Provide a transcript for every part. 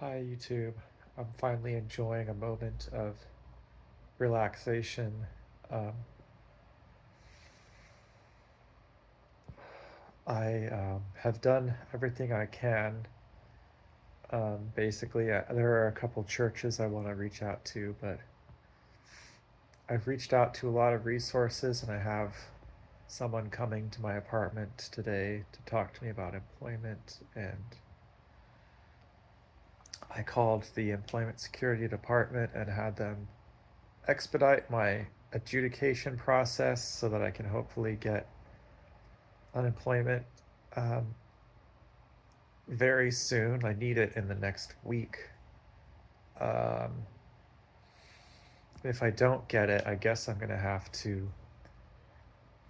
Hi, YouTube. I'm finally enjoying a moment of relaxation. Um, I have done everything I can. Basically, there are a couple churches I want to reach out to, but I've reached out to a lot of resources, and I have someone coming to my apartment today to talk to me about employment. And I called the Employment Security Department and had them expedite my adjudication process so that I can hopefully get unemployment um, very soon. I need it in the next week. Um, if I don't get it, I guess I'm going to have to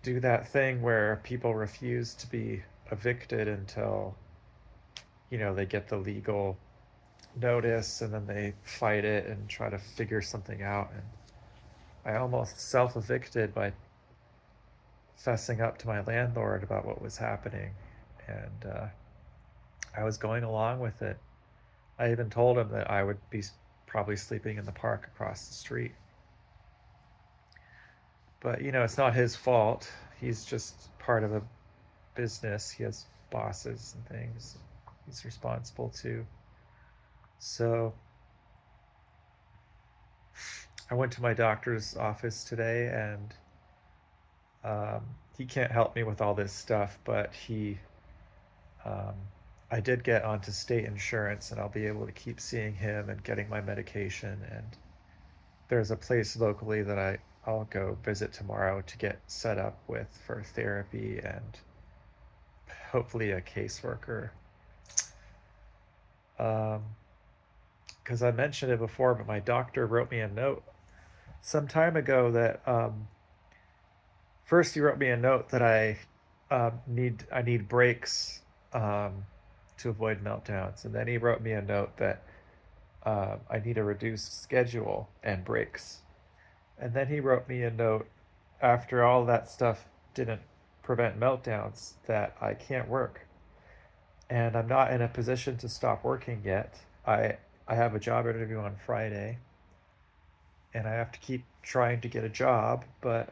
do that thing where people refuse to be evicted until, they get the legal notice and then they fight it and try to figure something out. And I almost self evicted by fessing up to my landlord about what was happening. And I was going along with it. I even told him that I would be probably sleeping in the park across the street. But, it's not his fault. He's just part of a business. He has bosses and things he's responsible to. So I went to my doctor's office today and um, he can't help me with all this stuff, but um, I did get onto state insurance and I'll be able to keep seeing him and getting my medication. And there's a place locally that I'll go visit tomorrow to get set up with for therapy and hopefully a caseworker. Because I mentioned it before, but my doctor wrote me a note some time ago that first he wrote me a note that I need breaks to avoid meltdowns, and then he wrote me a note that I need a reduced schedule and breaks. And then he wrote me a note after all that stuff didn't prevent meltdowns that I can't work. And I'm not in a position to stop working yet. I have a job interview on Friday and I have to keep trying to get a job, but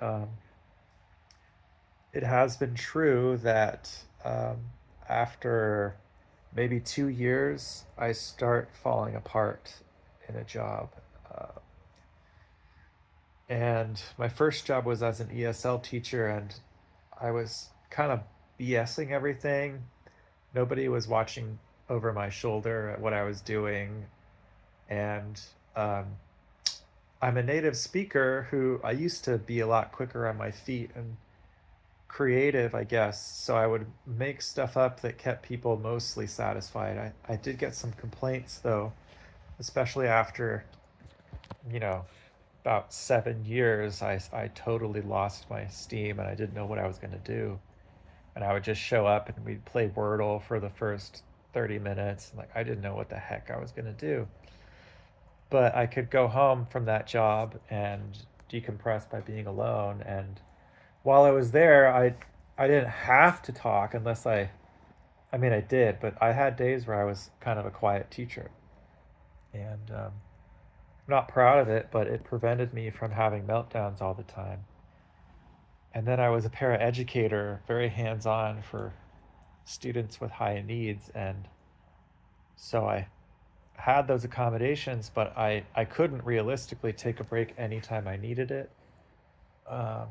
it has been true that after maybe 2 years, I start falling apart in a job. Uh, and my first job was as an ESL teacher, and I was kind of BSing everything. Nobody was watching over my shoulder at what I was doing. And um, I'm a native speaker who I used to be a lot quicker on my feet and creative, I guess. So I would make stuff up that kept people mostly satisfied. I did get some complaints though, especially after, you know, about 7 years, I totally lost my steam and I didn't know what I was going to do. And I would just show up and we'd play Wordle for the first 30 minutes. Like, I didn't know what the heck I was going to do. But I could go home from that job and decompress by being alone. And while I was there, I didn't have to talk unless I mean, I did, but I had days where I was kind of a quiet teacher. And I'm not proud of it, but it prevented me from having meltdowns all the time. And then I was a paraeducator, very hands on for students with high needs. And so I had those accommodations, but I couldn't realistically take a break anytime I needed it. Um,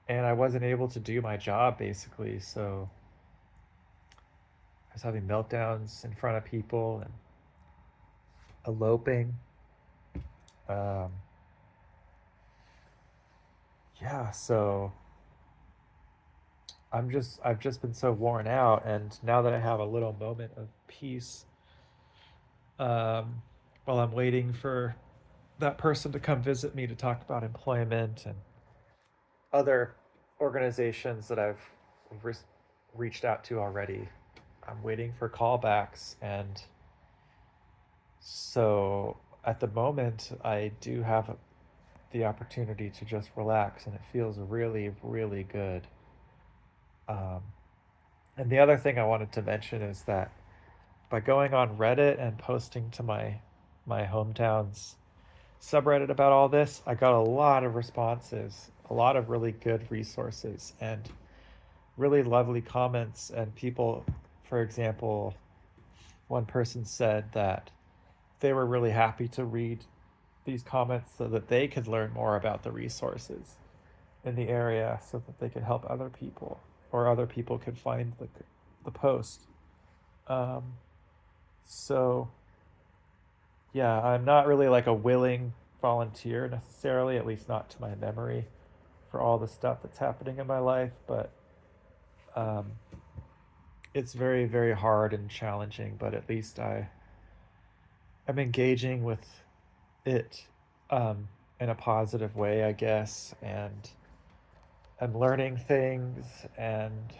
and I wasn't able to do my job basically. So I was having meltdowns in front of people and eloping. Um, yeah, so I've just been so worn out, and now that I have a little moment of peace, um, while I'm waiting for that person to come visit me to talk about employment and other organizations that I've re- reached out to already, I'm waiting for callbacks, and so at the moment I do have the opportunity to just relax, and it feels really, really good. Um, and the other thing I wanted to mention is that by going on Reddit and posting to my hometown's subreddit about all this, I got a lot of responses, a lot of really good resources, and really lovely comments. And people, for example, one person said that they were really happy to read these comments so that they could learn more about the resources in the area so that they could help other people or other people could find the post. Um, so, yeah, I'm not really like a willing volunteer necessarily, at least not to my memory, for all the stuff that's happening in my life, but um, it's very, very hard and challenging, but at least I'm engaging with it um, in a positive way, I guess, and I'm learning things. And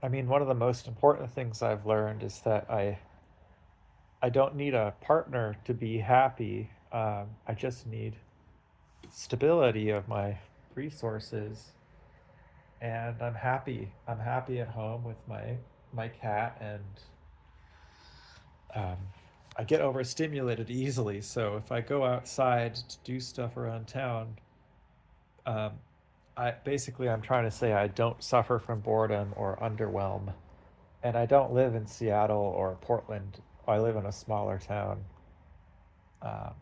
I mean, one of the most important things I've learned is that I don't need a partner to be happy. I just need stability of my resources, and I'm happy. I'm happy at home with my cat, and um, I get overstimulated easily. So if I go outside to do stuff around town, um, I'm trying to say I don't suffer from boredom or underwhelm, and I don't live in Seattle or Portland. I live in a smaller town, um,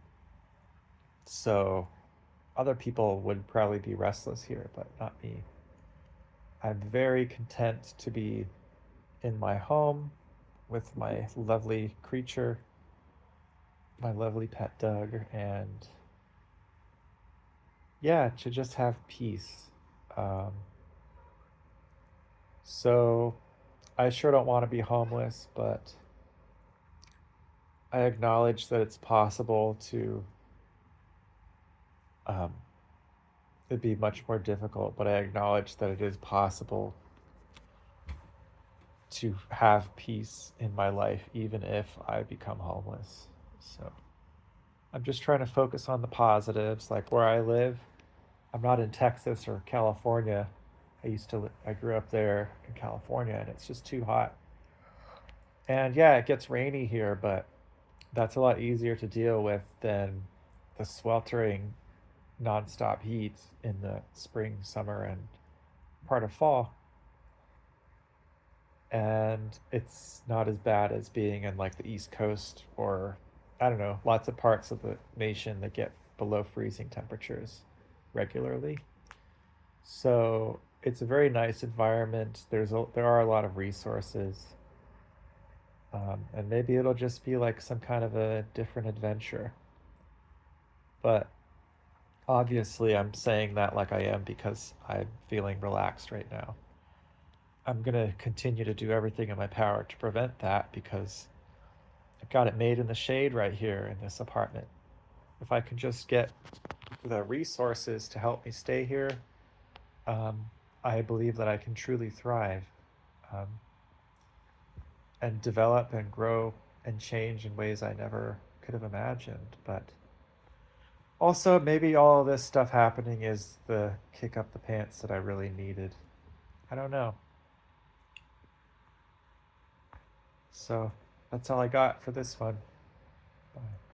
so other people would probably be restless here, but not me. I'm very content to be in my home with my lovely creature, my lovely pet Doug, and yeah, to just have peace. Um, so I sure don't want to be homeless, but I acknowledge that it's possible to. Um, it'd be much more difficult, but I acknowledge that it is possible to have peace in my life, even if I become homeless. So I'm just trying to focus on the positives, like where I live. I'm not in Texas or California. I grew up there in California, and it's just too hot. And yeah, it gets rainy here, but that's a lot easier to deal with than the sweltering nonstop heat in the spring, summer, and part of fall. And it's not as bad as being in like the East Coast or I don't know, lots of parts of the nation that get below freezing temperatures regularly. So it's a very nice environment. There are a lot of resources, and maybe it'll just be like some kind of a different adventure. But obviously, I'm saying that like I am because I'm feeling relaxed right now. I'm gonna continue to do everything in my power to prevent that because I've got it made in the shade right here in this apartment. If I can just get the resources to help me stay here, um, I believe that I can truly thrive, um, and develop and grow and change in ways I never could have imagined. But also, maybe all this stuff happening is the kick up the pants that I really needed. I don't know. So that's all I got for this one. Bye.